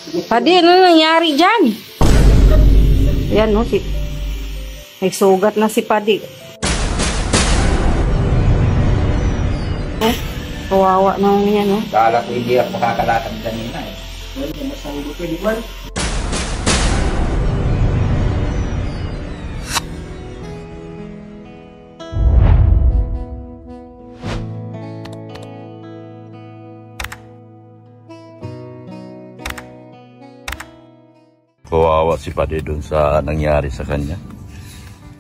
Padi, ano nangyari dyan? Yan, no? May sugat na si Padi. Kawawa naman yan, no? Kala ko hindi ako makakalatang kanina eh. Kawawa si Padi doon sa nangyari sa kanya.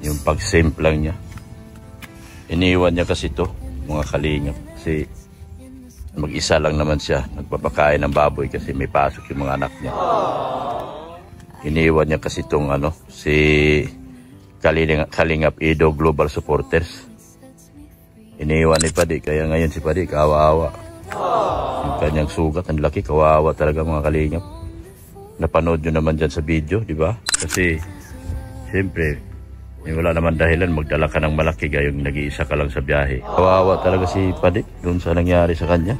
Yung pag-simp lang niya. Iniwan niya kasi to, mga kalingap. Kasi mag-isa lang naman siya. Nagpapakain ng baboy kasi may pasok yung mga anak niya. Iniwan niya kasi itong si Kalingap Edo Global Supporters. Iniwan ni Padi. Kaya ngayon si Padi kawawa. Yung kanyang sugat, ang laki. Kawawa talaga mga kalingap. Napanood nyo naman dyan sa video, di ba? Kasi, siyempre, wala naman dahilan magdala ka ng malaki gayong nag-iisa ka lang sa biyahe. Kawawa talaga si Padi doon sa nangyari sa kanya.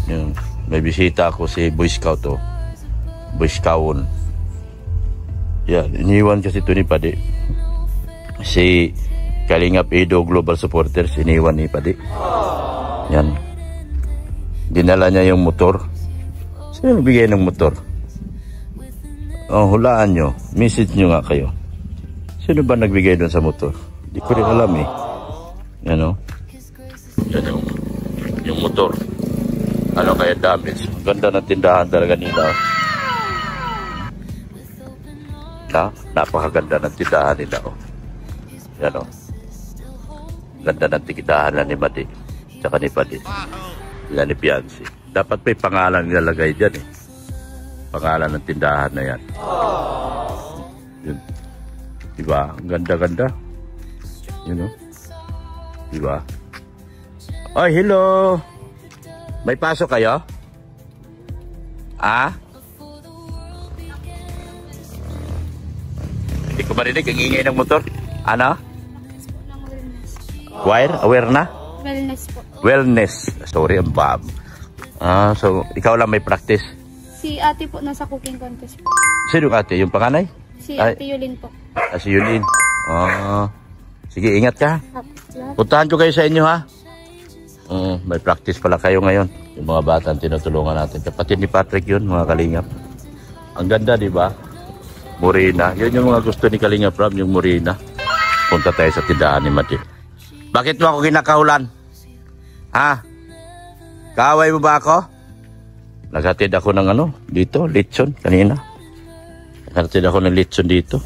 Yung, may bisita ako si Boy Scout, Boy Scout. Yan, iniwan kasi ito ni Padi. Si Kalingap Edo Global Supporters, iniwan ni Padi. Yan. Dinala niya yung motor. Sino nagbigay ng motor? Hulaan nyo. Message nyo nga kayo. Sino ba nagbigay doon sa motor? Hindi ko rin alam eh. Yan Yan yung motor. Ano kaya damage? Ganda ng tindahan talaga nila. Napakaganda ng tindahan nila. Yan Ganda ng tindahan na ni Mati. Tsaka ni Padi. Yan ni Piancy. Dapat may pangalan nilalagay dyan eh. Pangalan ng tindahan na yan. Yun. Diba? Ang ganda-ganda. Yun Diba? Oy, hello! May pasok kayo? Hindi ko marinig ang ingay ng motor. Ano? Wire? Aware na? Wellness po. Wellness. Sorry, ang bab. So, ikaw lang may practice? Si ate po nasa cooking contest po. Sino ate? Yung panganay? Si ate Yulin po. Si Yulin. Sige, ingat ka. Puntahan ko kayo sa inyo ha. May practice pala kayo ngayon. Yung mga bata ang tinutulungan natin. Kapatid ni Patrick yun, mga Kalingap. Ang ganda, di ba? Morena. Yun yung mga gusto ni Kalingap Ram, yung Morena. Punta tayo sa tindahan ni Mati. Bakit mo ako kinakahulan? Ha? Kaaway mo ba ako? Naghatid ako ng dito, lechon, kanina. Naghatid ako ng lechon dito.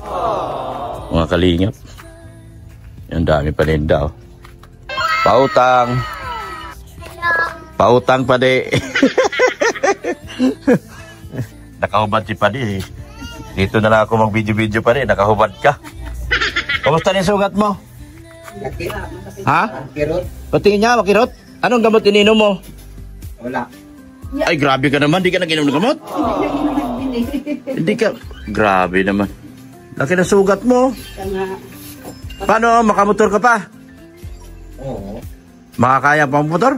Mga Kalingap. Yung dami paninda, Pautang. Pautang, Padi. Nakahubad si Padi. Dito na lang ako mag-video-video pa rin. Nakahubad ka. Kamusta na yung sugat mo? Ha? Makirot? Patingin niya, makirot? Anong gamot ininom mo? Wala. Ay, grabe ka naman. Di ka nag-inom ng gamot? Hindi ka. Grabe naman. Laki na sugat mo. Paano? Makamotor ka pa? Oo. Makakaya pa ang motor?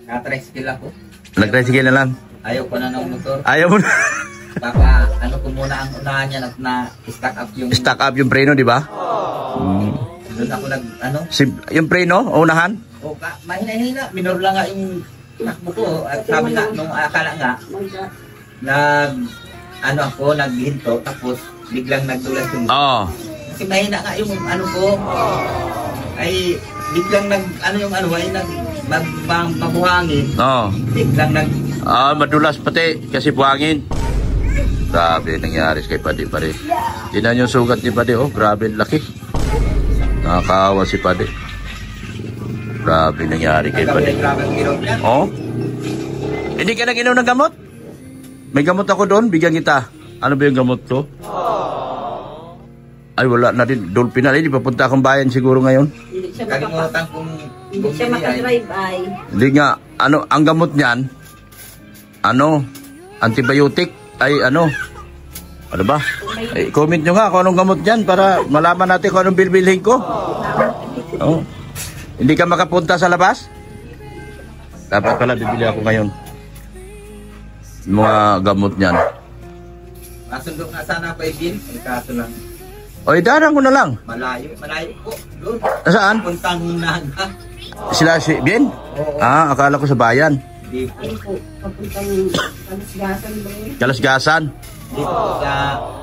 Naka-tricycle ako. Nag-tricycle na lang? Ayaw ko na ng motor. Ayaw mo na. Baka ko muna ang unahan niya na-stack up yung... Stack up yung preno, di ba? Doon ako yung preno, unahan? O, mahina-hina. Minor lang nga yung takbo ko. At sabi nga, nung akala nga, naghinto. Tapos, biglang nagdulas yung... Oo. Kasi mahina nga yung ko. Ay, biglang mabuhangin. Oo. Biglang madulas pati kasi buhangin. Grabe nangyari kay Padi pa rin. Tingnan yung sugat ni Padi, grabe laki. Nakakaawa si Padi. Grabe nangyari kay Padi. Hindi ka nag-inom ng gamot? May gamot ako doon, bigyan kita. Ano ba yung gamot to? Ay, wala na din. Dolphin na rin, papunta akong bayan siguro ngayon. Kalimutan kung... Hindi siya makadrive ay. Hindi nga, ang gamot niyan, antibiotic. Ay, ano ba? Ay, comment nyo nga kung anong gamot dyan para malaman natin kung anong bilbilhin ko. Hindi ka makapunta sa labas? Dapat pala bibili ako ngayon. mga gamot niyan. Masundo nga sana pa Edwin, ang kaso lang. O, idarang ko na lang. Malayo po. Doon. Saan? Puntang naga. Sila si Bien? Oo. Ah, akala ko sa bayan. Hindi po. Kalasgasan. Dito po sa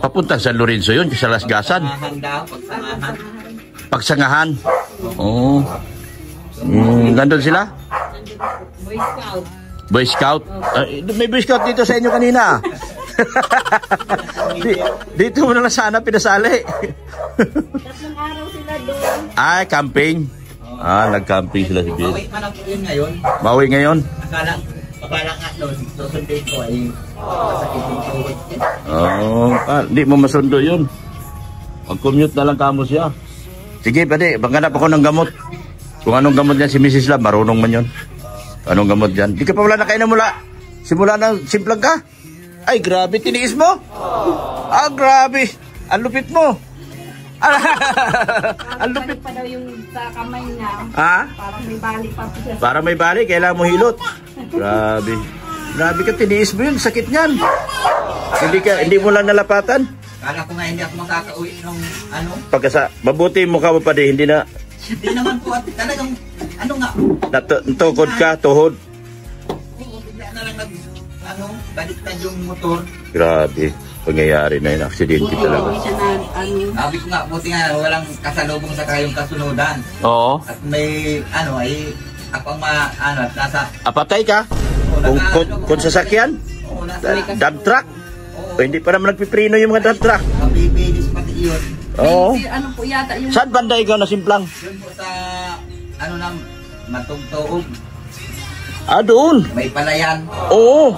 Papuntang San Lorenzo yun, sa Lasgasan. pagsangahan daw, pagsangahan. Pagsangahan. Oo. Nandun sila? Boy Scout. May Boy Scout dito sa inyo kanina. Dito mo na lang sana pinasali. Tatlong araw sila doon. Ay, camping. Nag-camping sila si Bill. Mawit man ako yun ngayon. Maui ngayon? Akala nga doon, susundin ko ay masakit yung tuhod. Hindi mo masundo yun. Mag-commute na lang kamo siya. Sige, pwede. Maghanap ako ng gamot. Kung anong gamot niya si Mrs. Lab, marunong man yun. Anong gamot dyan? Di ka pa wala nakainom mula. Simula ng simplang ka. Ay, grabe, tiniis mo. Grabe. Ang lupit mo. Ang lupit. Pa daw yung sa kamay niya. Ha? Parang may bali pa siya. Para may bali, kailangan mo hilot. Grabe. Grabe ka, tiniis mo yun. Sakit niyan. Hindi mo lang nalapatan. Kala ko nga hindi ako makakauwi ng ano. Mabuti mo ka pa di, hindi na. Hindi naman po at talagang ano nga. Tukod ka, tuhod. Oo, bigla na lang baliktad yung motor. Grabe. Pangyayari na yun. Aksidente talaga. Sabi ko nga, buti nga walang kasalubong sa kayong kasunodan. Oo. At may ako ang nasa. Apatay ka? Kung sasakyan? Oo, nasa. Dump truck? O hindi pa naman nagpiprino yung mga dump truck. Mabibilis pati yun. Oo. Ano po yata yung... Saan banda ikaw na simplang? Yun po sa Matugtuog. Doon. May palayan. Oo.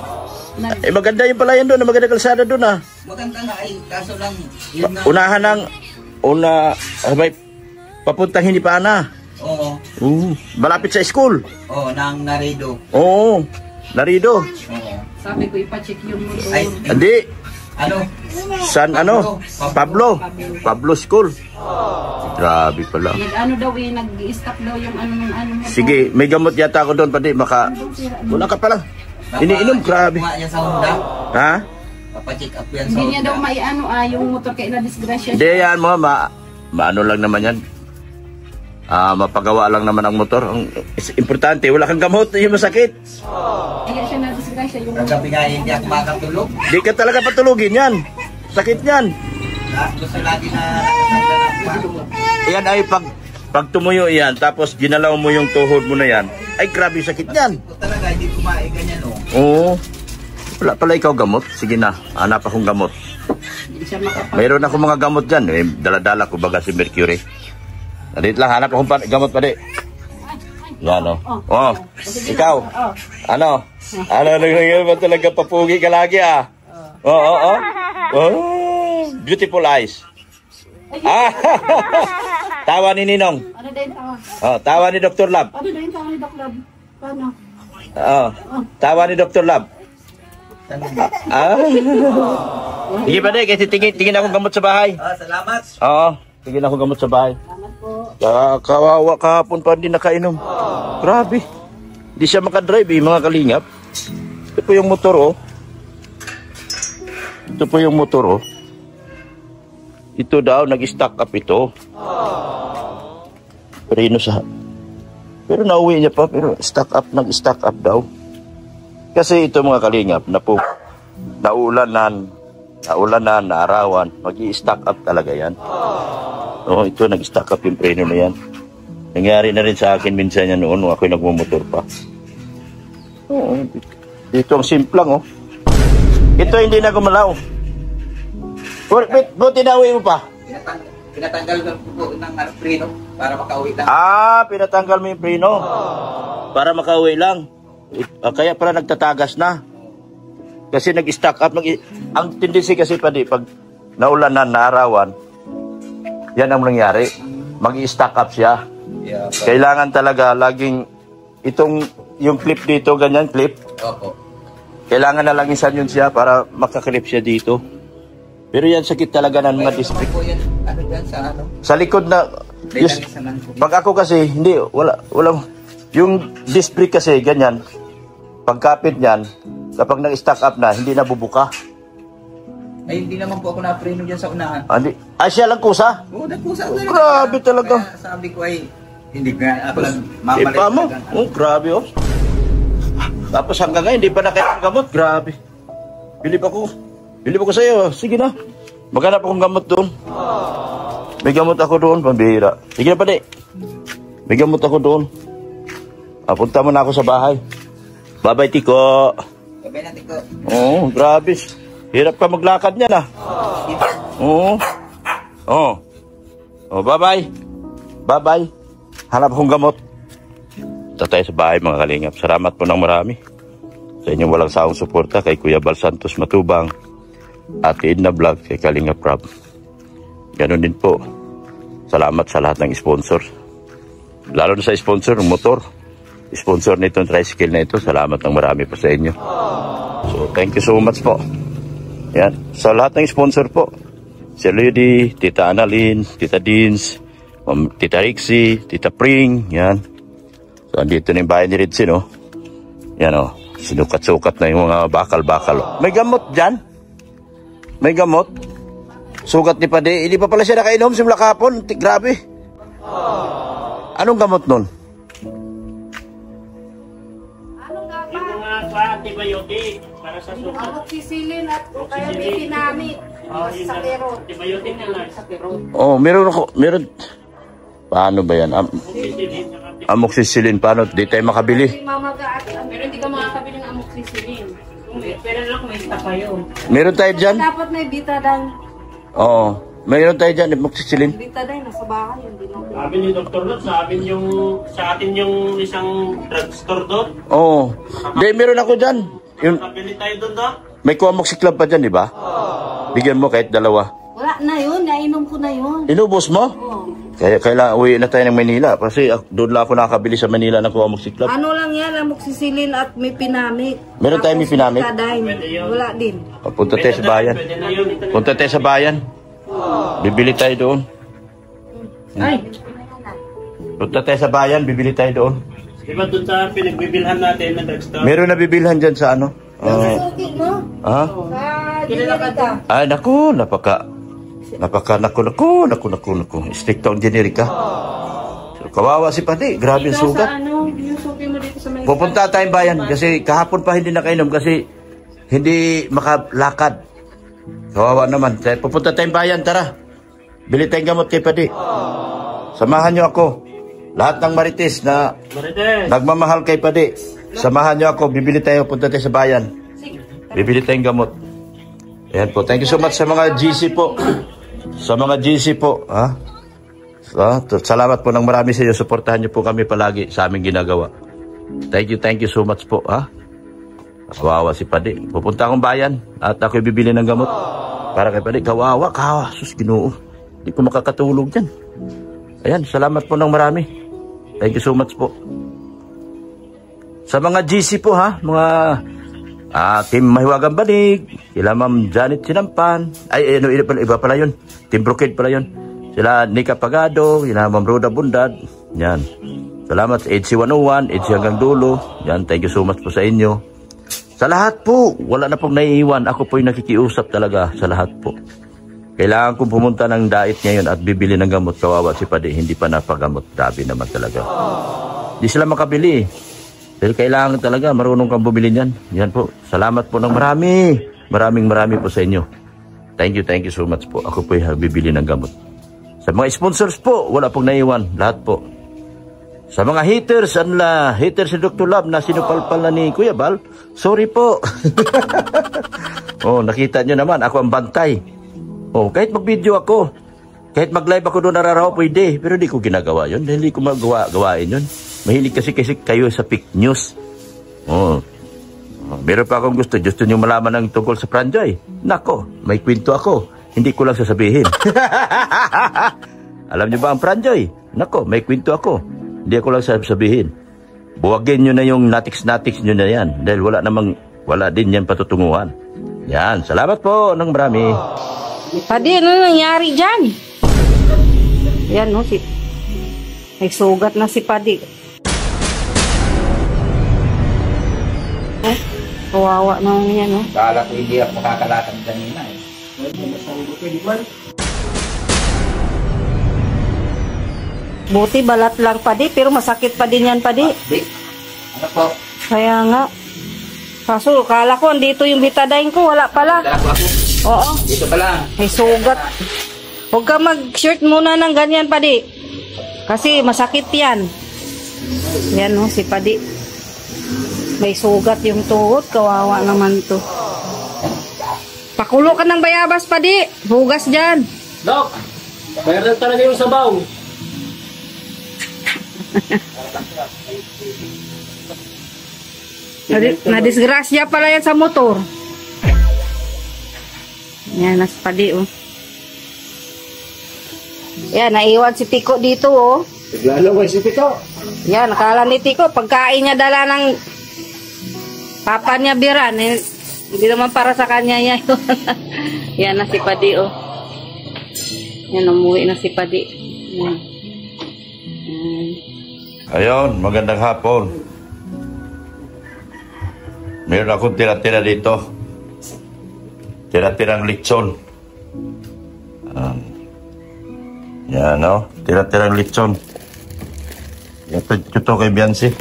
Maganda yung palayan doon. Maganda kalsada doon Maganda nga kaso lang yun nga. Unahan ng may papuntang Hinipana. Oo. Malapit sa school. Oo, ng Narido. Oo. Narido. Oo. Sabi ko ipacheck yung motor. Ay, Hindi. ano? San Pablo School. Grabe pala. Nag-stop daw yung ano. Sige, may gamot yata ako doon pati wala ka pala. Iniinom, grabe. Nga yan sa Honda. Ha? Papacheck up yan sa Hindi niya daw Honda. yung motor kaya na-disgrasya Hindi yan mo, maano lang naman yan. Mapagawa lang naman ang motor. Ang importante, wala kang gamot, yung masakit. Kaya siya na-disgrasya yung Kagabi nga hindi ako makatulog. Di ka talaga patulugin yan. Sakit yan. Gusto lagi na nakatulog. Yan ay pag tumuyo yan, tapos ginalaw mo yung tuhod mo na yan, ay grabe sakit yan. Ito talaga, hindi kumain ganyan Oo. Wala pala ikaw gamot. Sige na, hanap akong gamot. hindi siya makapag... Mayroon ako mga gamot dyan. Dala-dala ko baga si Mercury. Dito lang, hanap akong gamot pa di. Yan o. Ikaw. Ano? Ano ba talaga papugi ka lagi Oo. Beautiful eyes. Tawa ni Ninong. Ano din tawa? Tawa ni Dr. Lab. Ano din tawa ni Dr. Lab? Paano? Tawa ni Dr. Lab. Sige pa di, kasi tingin akong gamot sa bahay. Salamat. Oo, tingin akong gamot sa bahay. Salamat po. Kawawa kahapon pa hindi nakainom. Grabe. Hindi siya makadrive mga kalingap. Ito po yung motor Ito po yung motor Ito daw, nag-stock up ito. Pero nauwi niya pa, pero nag-stock up daw. Kasi ito mga kalingap, naulanan, naarawan, mag-i-stock up talaga yan. Ito, nag-stock up yung preno na yan. Nangyari na rin sa akin minsan yan noon, nung ako'y nagmumotor pa. Dito ang simplang, Ito hindi na gumalaw. Buti nauwi mo pa? Pinatanggal ko ng preno para makauwi lang. Pinatanggal mo yung preno. Para makauwi lang. Kaya pala nagtatagas na. Kasi nag-stock up. Ang tendency kasi pag naulanan, naarawan, yan ang nangyari. Mag-stock up siya. Yeah, Kailangan talaga laging yung clip dito, ganyan clip. Opo. Kailangan na lang isan yun siya para makaklip siya dito. Pero yan sakit talaga ng mga district. Sa likod na... Pag ako kasi, wala. Yung disc brake kasi, ganyan. Pagkapit niyan, kapag nag-stock up na, hindi na bubuka. Ay, hindi naman po ako na-preno dyan sa unahan. Hindi. Ay, siya lang kusa? Oo, nagpusa ako. Grabe talaga. Kaya sabi ko ay, hindi ko nga ako lang Ipa mo. Oh, grabe oh. Tapos hanggang ngayon, hindi pa na kayo gamot. Grabe. Bilib ako sa'yo. Sige na. Maghanap akong gamot doon. May gamot ako doon, pambihira. Sige na pala. May gamot ako doon. Punta mo na ako sa bahay. Bye-bye, Tiko. Sabi natin ko. Oo, grabe. Hirap ka maglakad niyan ah. Oo. Oo. Oh, bye-bye. Bye-bye. Hanap akong gamot. Tatay sa bahay mga kalingap. Salamat po ng marami sa inyong walang sawang suporta kay Kuya Bal Santos Matubang, Ate Edna Vlog, kay Kalingap Rob. Ganon din po. Salamat sa lahat ng sponsor. Lalo na sa sponsor ng motor. Sponsor nitong tricycle na ito. Salamat ng marami po sa inyo. So, thank you so much po. Yan. Sa lahat ng sponsor po. Si Lady, Tita Annalyn, Tita Dins, Tita Rixie, Tita Pring. Yan. So, andito na yung bahay ni Ritzy, no? Yan, oh. Sinukat-sukat na yung mga bakal-bakal. Oh. May gamot dyan? May gamot? Sugat ni Pade. Hindi pa pala siya nakainom simula kahapon. Grabe. Anong gamot nun? Yung mga antibiotic para sa sugat. Amoxicillin at kaya may pinamit. Sa pero. Antibiotic na lang. Oh, meron. Paano ba yan? Amoxicillin, paano? Di tayo makabili. Mamaga at Pero hindi ka makakabili ng amoxicillin. Pero lang may stock pa yun. Meron tayo dyan? dapat may Betadine. Oo. Meron tayo dyan, amoxicillin. Betadine, nasa bahay. Hindi na. Sabi ni Dr. Lot, sa atin yung isang drugstore doon. Oo. Di, meron ako dyan. Yung, Nakabili tayo doon doon. may Coamoxiclub pa dyan, di ba? Bigyan mo kahit dalawa. Wala na yun. Nainom ko na yun. Inubos mo? Oo. Kaya kailangan uwi na tayo ng Manila. Kasi doon lang ako nakakabili sa Manila ng Coamoxiclub. Ano lang yan, amoxicillin at may pinamit. Meron tayong may pinamit? Betadine. Wala din. Punta tayo sa bayan. Pwede na yun. Punta tayo sa bayan. Bibili tayo doon. Ay, Punta tayo sa bayan, bibili tayo doon. di ba doon sa pinagbibilhan natin na drugstore? Meron na bibilhan dyan sa ano? Suki mo? Ha? Generika. Ay, naku, naku. Stricto ang generika. So, kawawa si Pati. Grabe yung sugat. Yung suki mo dito sa may... Pupunta tayong bayan kasi kahapon pa hindi nakainom kasi hindi makalakad. Kawawa naman. Kaya pupunta tayong bayan, tara. Bili tayong gamot kay Pati. Samahan niyo ako. Lahat ng Marites na Marites. nagmamahal kay Pati. Samahan niyo ako. Bibili tayo. Punta tayo sa bayan. Bibili tayong gamot. Ayan po. Thank you so much sa mga GC po. Sa mga GC po. Ha? Salamat po ng marami sa iyo. Suportahan niyo po kami palagi sa aming ginagawa. Thank you so much po. Ha? Kawawa si Padi. Pupunta akong bayan at ako'y bibili ng gamot. Para kay Padi. Kawawa. Sus, Ginoo. Hindi ko makakatulog dyan. Ayan. Salamat po ng marami. Thank you so much po. Sa mga GC po ha. Mga Team Mahiwagang Banig. Sila Ma'am Janet Sinampan. Ay, iba pala yun. Team Brocade pala yun. Sila Nika Pagado. Sila Ma'am Roda Bundad. Yan. Salamat sa HC101, HC hanggang dulo. Yan, thank you so much po sa inyo. Sa lahat po, wala na pong naiiwan. Ako po yung nakikiusap talaga sa lahat po. Kailangan kong pumunta ng dait ngayon at bibili ng gamot. Kawawa si Padi, hindi pa napagamot. Dabi naman talaga. Hindi sila makabili eh. Pero kailangan talaga, marunong kang bumili niyan. Yan po. Salamat po ng marami. Maraming po sa inyo. Thank you so much po. Ako po yung bibili ng gamot. Sa mga sponsors po, wala pong naiwan. Lahat po. Sa mga haters, haters si Dr. Love na sinupalpal na ni Kuya Bal, sorry po. Oh, nakita nyo naman, ako ang bantay. Oh, kahit mag-video ako, kahit mag-live ako doon nararaw, pwede. Pero di ko ginagawa yun. Hindi ko gawain yun. Mahilig kasi kayo sa fake news. Oh. Meron pa akong gusto nyo malaman ng tungkol sa Pranjay. Nako, may kwento ako. Hindi ko lang sasabihin. Alam nyo ba ang Pranjay? Nako, may kwento ako. Hindi ko lang sasabihin. Buwagin nyo na yung natiks nyo na yan. Dahil wala din yan patutunguhan. Yan, salamat po ng marami. Padi, ano nangyari dyan? Yan, no? May sugat na si Padi. Kawawa naman yan, no? Kala ko hindi ako makakalakad kanina eh. Buti balat lang pa di, pero masakit pa din yan pa di. Di, ano po? Kaya nga. Kaso, kala ko, andito yung betadine ko, wala pala. Dala ko ako. Oo, Dito pa lang. may sugat. Huwag ka mag-shirt muna ng ganyan pa di. Kasi masakit yan. Yan, no, si Padi. May sugat yung tuhod, kawawa naman to. Pakulo ka ng bayabas, Padi. Hugas dyan. Dok, meron talaga yung sabaw. Nadisgrasya pala yan sa motor. Yan, nas Padi, oh. Yan, naiwan si Tiko dito, oh. Naglalaway si Tito. Yan, nakala ni Tiko, pagkain niya dala ng papa niya biran. Eh, hindi naman para sa kanya yan. Yan na si Padi, oh. Yan, umuwi na si Padi. Yan. Yan. Ayun, magandang hapon. Meron akong tira-tira dito. Tira-tirang lechon. Yan, no? Tira-tirang lechon. Ito kay Biancy.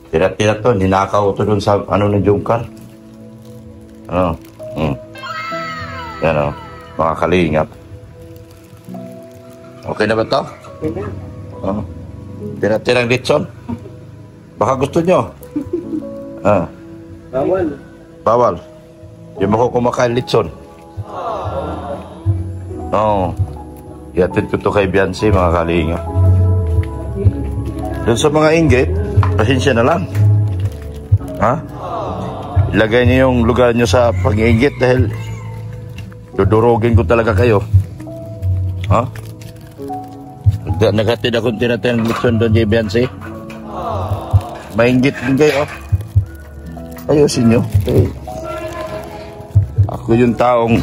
Tira-tira to. Ninakaw to dun sa ano ng Jungkar. Ano? Yan, no? Mga kalingap. Okay na ba to? Tira-tirang lechon. Baka gusto nyo. Bawal. Bawal. Di mo ko kumakain lechon. Oo. Iatid ko to kay Biancy, mga kalinga. Doon sa mga inggit, pasensya na lang. Ha? Ilagay niyo yung lugar niyo sa pag-inggit dahil dudurugin ko talaga kayo. Ha? Naghatid akong tinatirang lechon doon kay Biancy. Mainggit din kayo. Ayusin nyo. Okay. Ako yung taong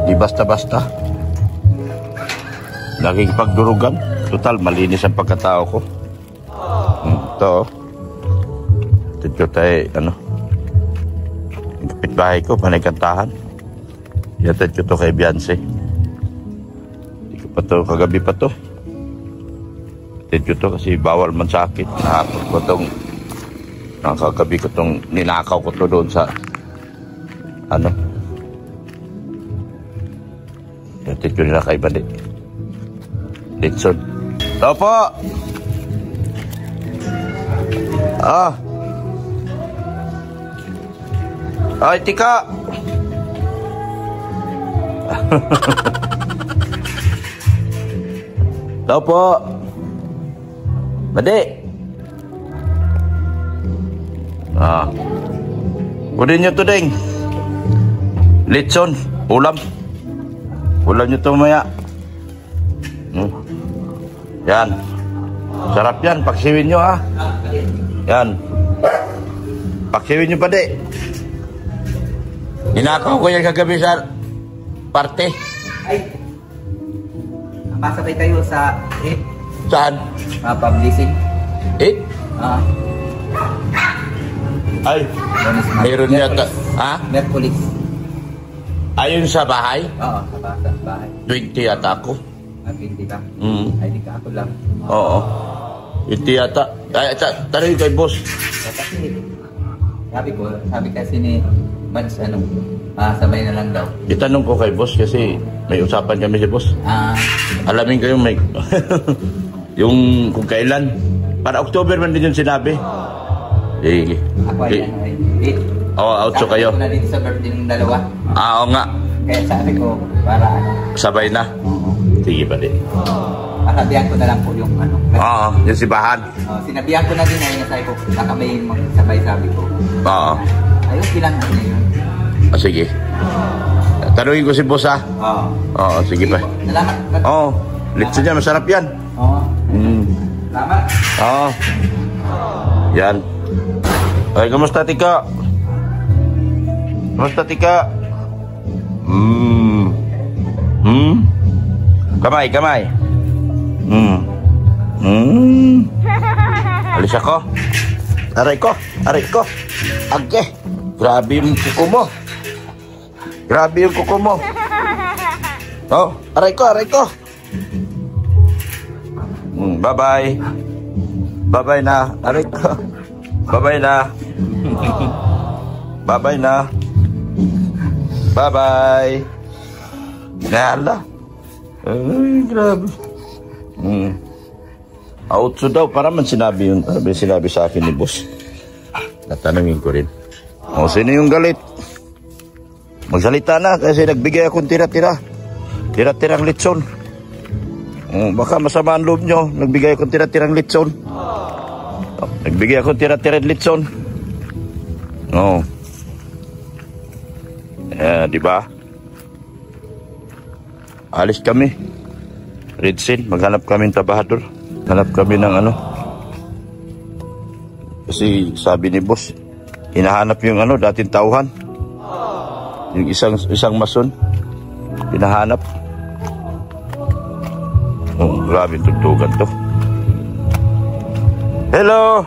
di basta-basta. Nakikipagdurugan. Total, malinis ang pagkatao ko. Ito. Ito tayo, ano. Yung kapitbahay ko, panaykantahan. Yatid ko to kay Biancy. Hindi ko pa to, kagabi pa to. Yatid ko to kasi bawal man sa akin. Nakakot ko tong, nakagabi ko tong, ninakaw ko to doon sa, ano. Yatid ko nila kay Badi. Litson. Ito po! Ay, tika! Ito po! Badi! Kunin nyo to, Deng. Litson. Ulam. Ulam nyo to maya. Yan. Sarap yan. Paksiwin nyo, ha. Yan. Paksiwin nyo pa, di. Ninakaw ko yan kagabi sa parte. Ay. Masabay tayo sa Saan? publishing. Ay. Meron yata. Ha? Merkulis. Ayun sa bahay? Oo, sa bahay. 20 yata ako. Hindi ka? Ay, hindi ka. Ako lang. Oo. 20 yata. Ay, tanong kay boss. Kasi, sabi kasi ni Mads, sabay na lang daw. Itanong ko kay boss kasi may usapan kami si boss. Alamin ko yung may... yung kung kailan. Para October man din yung sinabi. Sige. Ako ay Oo, 8 kayo. Ako na dito sa birthday ng dalawa. Oo nga. Kaya sabi ko, para Sabay na. Oo. Sige pa din. Sabihan ko na lang po yung Oo, yung sibahan. Sinabihan ko na din ay sabi ko, baka may sabay sabi ko. Oo. Ayun, bilang ano yun. Sige. Tanungin ko si boss, ha? Oo, sige pa. Salamat. Oo. Litso niya, masarap yan. Oo. Salamat. Oo. Yan. Ay, kamusta, Tika? Kamusta, Tika? Kamay, kamay. Alis ako. Aray ko. Age. Grabe yung kuko mo. Grabe yung kuko mo. Oh, aray ko. Bye-bye. Bye-bye na. Aray ko. Bye-bye na. Bye-bye na. Bye-bye. Nala. Ay, grabe. Outso daw. Para man sinabi yun. Sinabi sa akin ni boss. Natanungin ko rin. O, sino yung galit? Magsalita na kasi nagbigay akong tira-tira. Tira-tirang litson. Baka masama ang loob nyo. Nagbigay akong tira-tirang litson. Nagbigay akong tira-tirang litson. Oo. Diba? Alis kami. Red Seal. Maghanap kami ng trabahador. Hanap kami ng ano. Kasi sabi ni boss, hinahanap yung ano, dating tauhan. Yung isang mason. Hinahanap. Oh, grabe tugtugan to. Hello!